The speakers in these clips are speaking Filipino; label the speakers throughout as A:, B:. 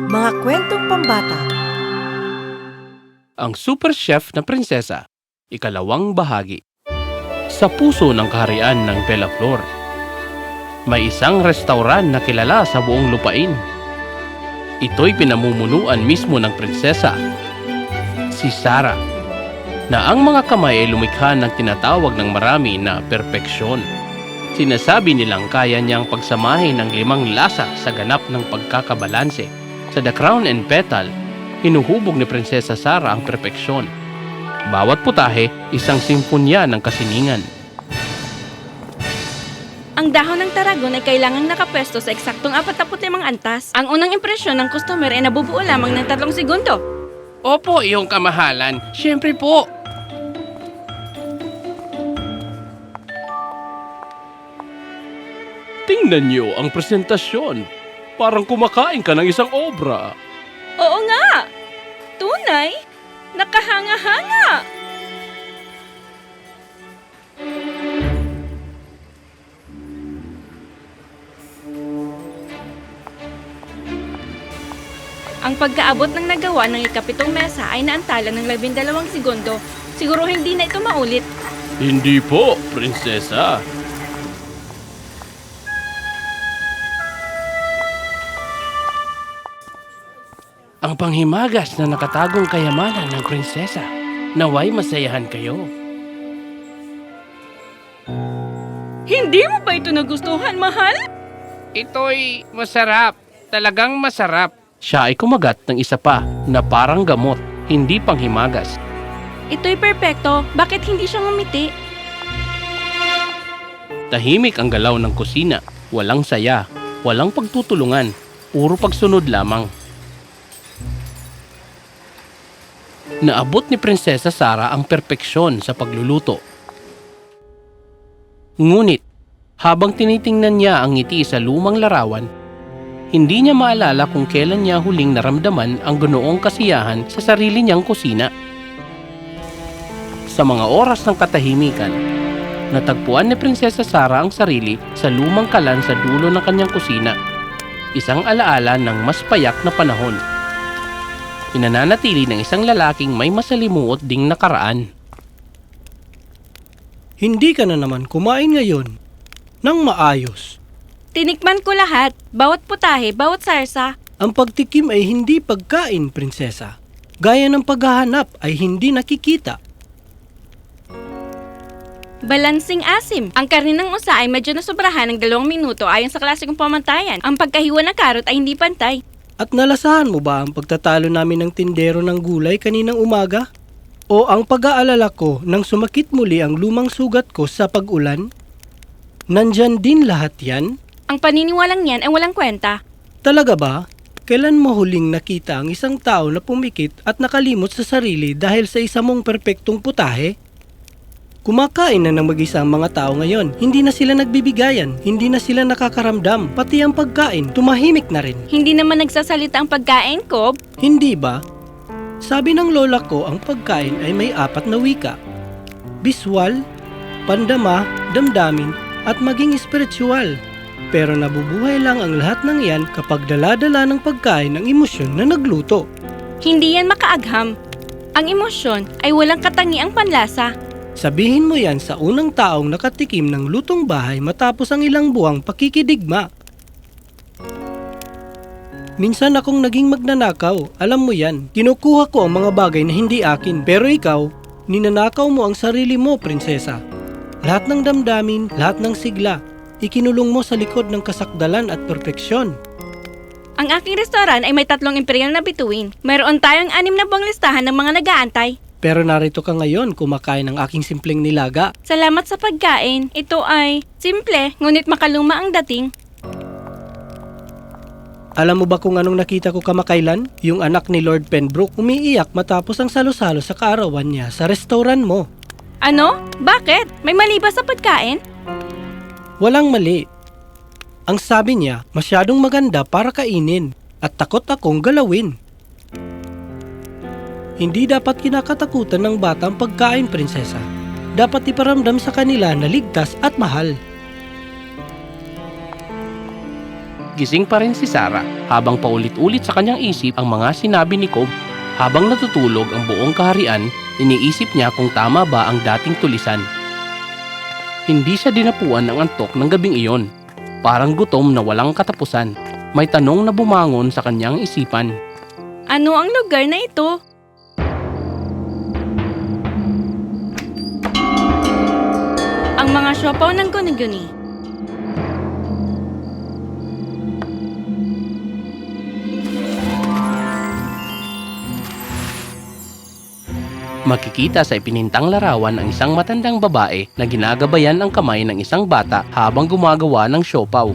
A: Mga kwentong pambata.
B: Ang Super Chef na Prinsesa, ikalawang bahagi. Sa puso ng kaharian ng Bellaflor, may isang restauran na kilala sa buong lupain. Ito'y pinamumunuan mismo ng prinsesa, si Sarah, na ang mga kamay ay lumikha ng tinatawag ng marami na perpeksyon. Sinasabi nilang kaya niyang pagsamahin ng 5 lasa sa ganap ng pagkakabalanse. Sa The Crown and Petal, hinuhubog ni Prinsesa Sarah ang perpeksyon. Bawat putahe, isang simponya ng kasiningan.
C: Ang dahon ng taragon ay kailangang nakapwesto sa eksaktong 45 antas. Ang unang impresyon ng customer ay nabubuo lamang ng 3 segundo.
B: Opo, iyong kamahalan. Siyempre po. Tingnan niyo ang presentasyon. Parang kumakain ka ng isang obra.
C: Oo nga! Tunay! Nakahanga-hanga! Ang pagkaabot ng nagawa ng ikapitong mesa ay naantala ng 12 segundo. Siguro hindi na ito maulit.
B: Hindi po, prinsesa. Ang panghimagas na nakatagong kayamanan ng prinsesa. Naway masayahan kayo.
C: Hindi mo ba ito nagustuhan, mahal?
B: Ito'y masarap. Talagang masarap. Siya ay kumagat ng isa pa na parang gamot, hindi panghimagas.
C: Ito'y perpekto. Bakit hindi siya ngumiti?
B: Tahimik ang galaw ng kusina. Walang saya, walang pagtutulungan, puro pagsunod lamang. Naabot ni Prinsesa Sarah ang perpeksyon sa pagluluto. Ngunit, habang tinitingnan niya ang ngiti sa lumang larawan, hindi niya maalala kung kailan niya huling naramdaman ang ganoong kasiyahan sa sarili niyang kusina. Sa mga oras ng katahimikan, natagpuan ni Prinsesa Sarah ang sarili sa lumang kalan sa dulo ng kanyang kusina, isang alaala ng mas payak na panahon. Pinananatili ng isang lalaking may masalimuot ding nakaraan.
D: Hindi ka na naman kumain ngayon nang maayos.
C: Tinikman ko lahat. Bawat putahe, bawat sarsa.
D: Ang pagtikim ay hindi pagkain, prinsesa. Gaya ng paghahanap ay hindi nakikita.
C: Balansing asim. Ang karne ng usa ay medyo nasobrahan ng 2 minuto ayon sa klasikong pamantayan. Ang pagkahiwa ng karot ay hindi pantay.
D: At nalasahan mo ba ang pagtatalo namin ng tindero ng gulay kaninang umaga? O ang pag-aalala ko nang sumakit muli ang lumang sugat ko sa pag-ulan? Nandyan din lahat yan?
C: Ang paniniwalang yan ay walang kwenta.
D: Talaga ba? Kailan mo huling nakita ang isang tao na pumikit at nakalimot sa sarili dahil sa isa mong perpektong putahe? Kumakain na ng mag-isa ang mga tao ngayon. Hindi na sila nagbibigayan, hindi na sila nakakaramdam. Pati ang pagkain, tumahimik na rin.
C: Hindi naman nagsasalita ang pagkain ko.
D: Hindi ba? Sabi ng lola ko, ang pagkain ay may 4 na wika. Biswal, pandama, damdamin, at maging espiritual. Pero nabubuhay lang ang lahat ng yan kapag dala-dala ng pagkain ang emosyon na nagluto.
C: Hindi yan makaagham. Ang emosyon ay walang katangiang panlasa.
D: Sabihin mo yan sa unang taong nakatikim ng lutong bahay matapos ang ilang buwang pakikidigma. Minsan akong naging magnanakaw, alam mo yan. Kinukuha ko ang mga bagay na hindi akin. Pero ikaw, ninanakaw mo ang sarili mo, prinsesa. Lahat ng damdamin, lahat ng sigla, ikinulong mo sa likod ng kasakdalan at perpeksyon.
C: Ang aking restoran ay may 3 imperial na bituin. Mayroon tayong 6 na buwang listahan ng mga nag-aantay.
D: Pero narito ka ngayon kumakain ng aking simpleng nilaga.
C: Salamat sa pagkain. Ito ay simple, ngunit makaluma ang dating.
D: Alam mo ba kung anong nakita ko kamakailan? Yung anak ni Lord Pembroke umiiyak matapos ang salo-salo sa kaarawan niya sa restaurant mo.
C: Ano? Bakit? May mali ba sa pagkain?
D: Walang mali. Ang sabi niya, masyadong maganda para kainin at takot akong galawin. Hindi dapat kinakatakutan ng bata ang pagkain, prinsesa. Dapat iparamdam sa kanila na ligtas at mahal.
B: Gising pa rin si Sarah habang paulit-ulit sa kanyang isip ang mga sinabi ni Cobb. Habang natutulog ang buong kaharian, iniisip niya kung tama ba ang dating tulisan. Hindi siya dinapuan ng antok ng gabing iyon. Parang gutom na walang katapusan. May tanong na bumangon sa kanyang isipan.
C: Ano ang lugar na ito? Ang mga siopaw ng guni-guni.
B: Makikita sa ipinintang larawan ang isang matandang babae na ginagabayan ang kamay ng isang bata habang gumagawa ng siopaw.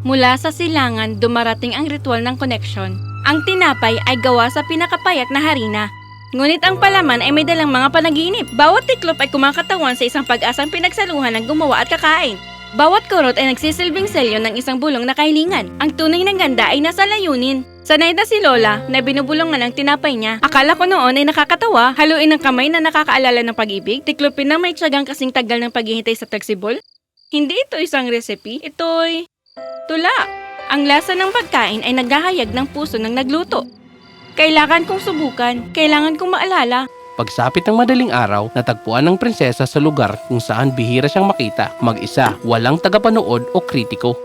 C: Mula sa silangan, dumarating ang ritual ng koneksyon. Ang tinapay ay gawa sa pinakapayak na harina. Ngunit ang palaman ay may dalang mga panaginip. Bawat tiklop ay kumakatawan sa isang pag-asang pinagsaluhan ng gumawa at kakain. Bawat kurot ay nagsisilbing selyo ng isang bulong na kahilingan. Ang tunay ng ganda ay nasa layunin. Sanay na si Lola na binubulungan ng tinapay niya. Akala ko noon ay nakakatawa, haluin ng kamay na nakakaalala ng pag-ibig, tiklopin ng may tiyagang kasing tagal ng paghihintay sa tagsibol. Hindi ito isang recipe, ito'y tula. Ang lasa ng pagkain ay naghahayag ng puso ng nagluto. Kailangan kong subukan, kailangan kong maalala.
B: Pagsapit ng madaling araw, natagpuan ng prinsesa sa lugar kung saan bihira siyang makita, mag-isa, walang tagapanood o kritiko.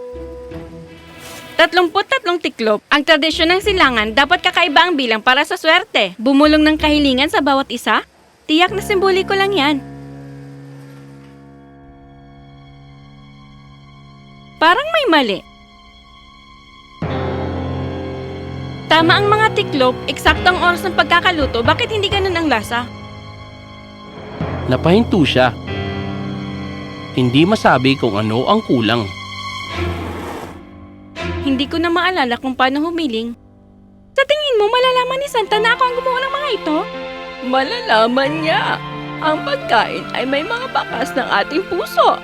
C: 33 tiklop. Ang tradisyon ng silangan dapat kakaiba ang bilang para sa swerte. Bumulong ng kahilingan sa bawat isa? Tiyak na simboliko lang yan. Parang may mali. Tama ang mga tiklop, eksakto ang oras ng pagkakaluto, bakit hindi ganun ang lasa?
B: Napahinto siya. Hindi masabi kung ano ang kulang.
C: Hindi ko na maalala kung paano humiling. Sa tingin mo, malalaman ni Santa na ako ang gumawa ng mga ito? Malalaman niya. Ang pagkain ay may mga bakas ng ating puso.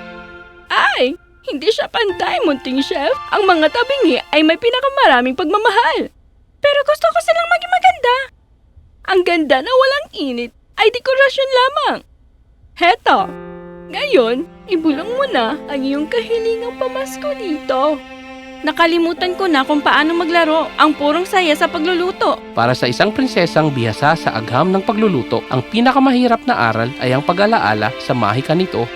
C: Ay, hindi siya pantay, munting chef. Ang mga tabingi ay may pinakamaraming pagmamahal. Pero gusto ko silang maging maganda. Ang ganda na walang init ay dekorasyon lamang. Heto, ngayon, ibulong mo na ang iyong kahilingang pamasko dito. Nakalimutan ko na kung paano maglaro, ang purong saya sa pagluluto.
B: Para sa isang prinsesang bihasa sa agham ng pagluluto, ang pinakamahirap na aral ay ang pag-alaala sa mahika nito.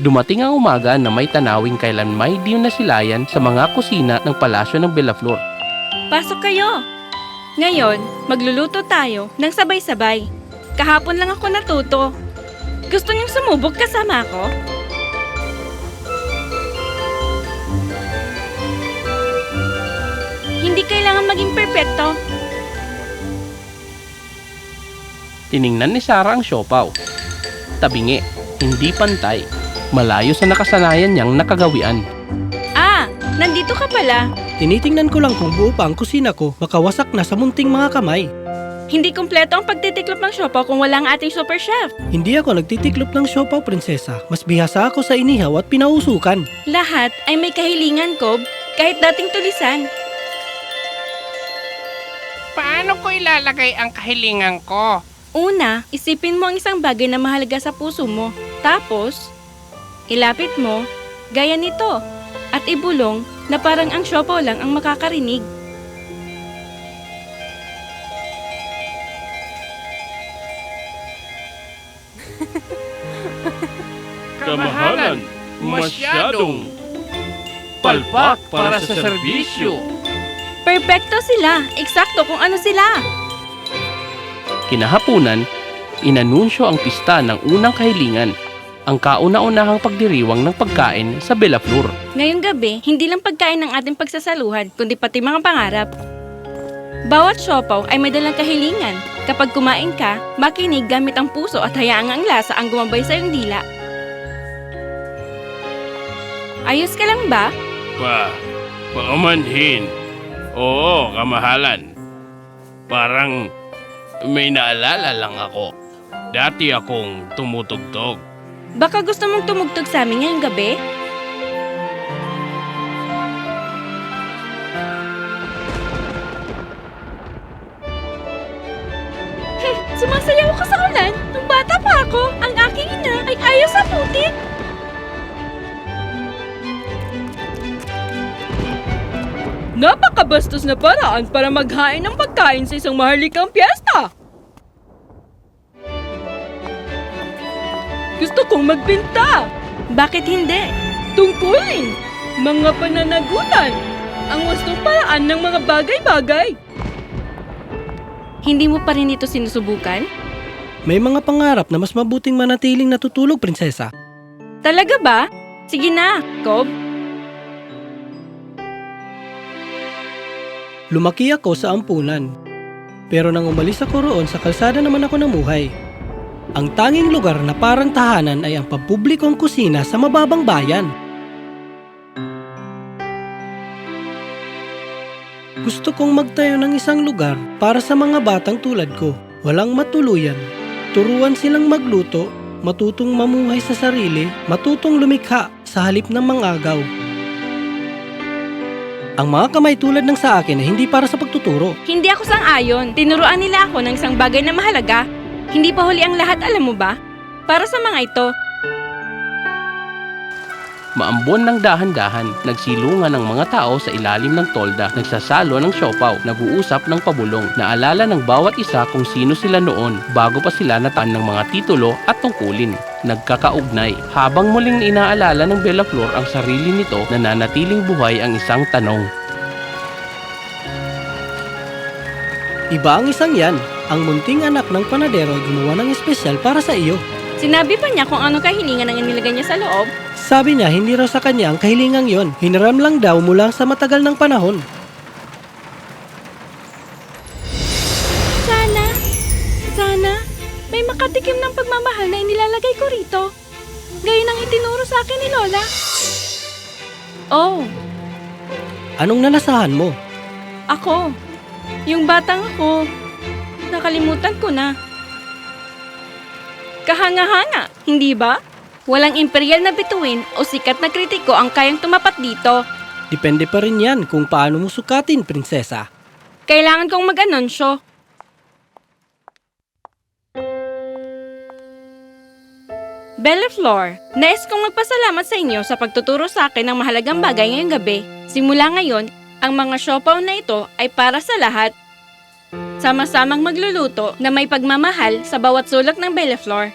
B: Dumating ang umaga na may tanawing kailan may di nasilayan sa mga kusina ng palasyo ng Bellaflor.
C: Pasok kayo! Ngayon, magluluto tayo ng sabay-sabay. Kahapon lang ako natuto. Gusto niyong sumubok kasama ako? Hindi kailangan maging perpekto.
B: Tiningnan ni Sarah ang siopaw. Tabingi, hindi pantay. Malayo sa nakasanayan niyang nakagawian.
C: Ah, nandito ka pala.
D: Tinitingnan ko lang kung buo pa ang kusina ko, makawasak na sa munting mga kamay.
C: Hindi kumpleto ang pagtitiklop ng siopaw kung wala ang ating super chef.
D: Hindi ako nagtitiklop ng siopaw, prinsesa. Mas bihasa ako sa inihaw at pinausukan.
C: Lahat ay may kahilingan, Cobb, kahit dating tulisan.
A: Paano ko ilalagay ang kahilingan ko?
C: Una, isipin mo ang isang bagay na mahalaga sa puso mo. Tapos, ilapit mo, gaya nito, at ibulong na parang ang siopaw lang ang makakarinig.
B: Kamahalan, masyadong palpak para sa serbisyo.
C: Perpekto sila, eksakto kung ano sila.
B: Kinahapunan, inanunsyo ang pista ng unang kahilingan, ang kauna-unahang pagdiriwang ng pagkain sa Bellaflor.
C: Ngayong gabi, hindi lang pagkain ng ating pagsasaluhan, kundi pati mga pangarap. Bawat siopaw ay may dalang kahilingan. Kapag kumain ka, makinig gamit ang puso at hayaang ang lasa ang gumabay sa iyong dila. Ayos ka lang ba?
B: Paumanhin. Oo, kamahalan. Parang may naalala lang ako. Dati akong tumutugtog.
C: Baka gusto mong tumugtog sa amin ngayong gabi? Sumasayaw ako sa ulan. Nung bata pa ako, ang aking ina ay ayaw sa putik. Napakabastos na paraan para maghain ng pagkain sa isang maharlikang piyesta. Gusto kong magbenta. Bakit hindi? Tungkulin, mga pananagutan, ang wastong paraan ng mga bagay-bagay. Hindi mo pa rin ito sinusubukan?
D: May mga pangarap na mas mabuting manatiling natutulog, prinsesa.
C: Talaga ba? Sige na, Cobb.
D: Lumaki ako sa ampunan. Pero nang umalis ako roon, sa kalsada naman ako namuhay. Ang tanging lugar na parang tahanan ay ang pampublikong kusina sa mababang bayan. Gusto kong magtayo ng isang lugar para sa mga batang tulad ko. Walang matuluyan. Turuan silang magluto, matutong mamuhay sa sarili, matutong lumikha sa halip ng mangagaw. Ang mga kamay tulad ng sa akin ay hindi para sa pagtuturo.
C: Hindi ako sang-ayon. Tinuruan nila ako ng isang bagay na mahalaga. Hindi pa huli ang lahat, alam mo ba? Para sa mga ito.
B: Maambon ng dahan-dahan, nagsilungan ng mga tao sa ilalim ng tolda, nagsasalo ng siopaw, nag-uusap ng pabulong, naalala ng bawat isa kung sino sila noon bago pa sila nataan ng mga titulo at tungkulin. Nagkakaugnay, habang muling inaalala ng Bella Flor ang sarili nito, nananatiling buhay ang isang tanong.
D: Iba ang isang yan. Ang munting anak ng panadero ay gumawa ng espesyal para sa iyo.
C: Sinabi pa niya kung anong kahilingan ang inilagay niya sa loob.
D: Sabi niya hindi raw sa kanya ang kahilingang yon. Hiniram lang daw mula sa matagal ng panahon.
C: Sana, may makatikim ng pagmamahal na inilalagay ko rito. Gayon ang itinuro sa akin ni Lola. Oh,
D: Anong nalasahan mo?
C: ako. Yung batang ako. Nakalimutan ko na. Kahanga-hanga, hindi ba? Walang imperial na bituin o sikat na kritiko ang kayang tumapat dito.
D: Depende pa rin yan kung paano mo sukatin, prinsesa.
C: Kailangan kong mag-anunsyo. Bella Flor, nais kong magpasalamat sa inyo sa pagtuturo sa akin ng mahalagang bagay ngayong gabi. Simula ngayon, ang mga siopaw na ito ay para sa lahat. Sama-samang magluluto na may pagmamahal sa bawat sulok ng Bella Flor.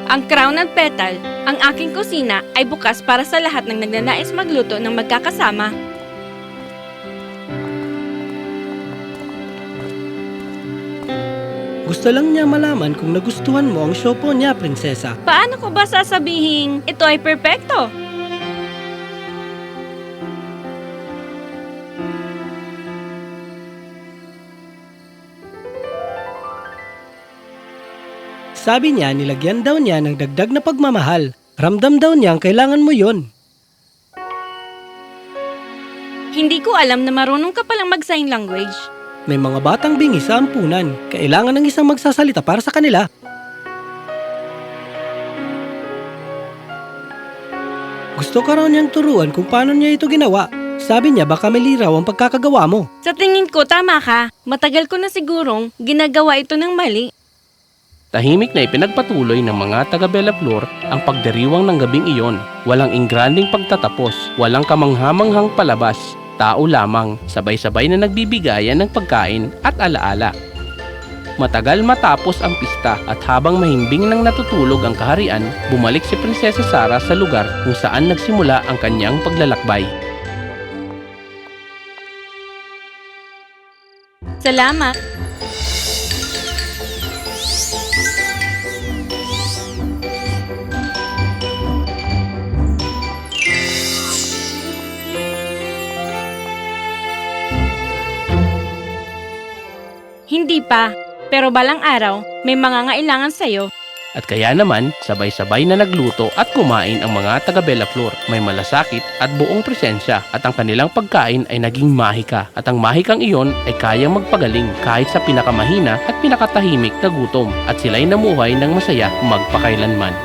C: Ang crown at petal, ang aking kusina ay bukas para sa lahat ng nagnanais magluto ng magkakasama.
D: Gusto lang niya malaman kung nagustuhan mo ang siopaw niya, prinsesa.
C: Paano ko ba sasabihin ito ay perpekto?
D: Sabi niya nilagyan daw niya ng dagdag na pagmamahal. Ramdam daw niya ang kailangan mo yon.
C: Hindi ko alam na marunong ka palang mag-sign language.
D: May mga batang bingi sa ampunan. Kailangan ng isang magsasalita para sa kanila. Gusto ka raw niyang turuan kung paano niya ito ginawa. Sabi niya baka may liraw ang pagkakagawa mo.
C: Sa tingin ko, tama ka. Matagal ko na sigurong ginagawa ito ng mali.
B: Tahimik na ipinagpatuloy ng mga taga Bella Flor ang pagdiriwang ng gabing iyon. Walang ingranding pagtatapos, walang kamanghamanghang palabas. Tao lamang, sabay-sabay na nagbibigayan ng pagkain at alaala. Matagal matapos ang pista at habang mahimbing nang natutulog ang kaharian, bumalik si Prinsesa Sarah sa lugar kung saan nagsimula ang kanyang paglalakbay.
C: Salamat. Hindi pa, pero balang araw, may mga ngailangan sa'yo.
B: At kaya naman, sabay-sabay na nagluto at kumain ang mga taga Bella Flor. May malasakit at buong presensya at ang kanilang pagkain ay naging mahika. At ang mahikang iyon ay kayang magpagaling kahit sa pinakamahina at pinakatahimik na gutom. At sila'y namuhay ng masaya magpakailanman.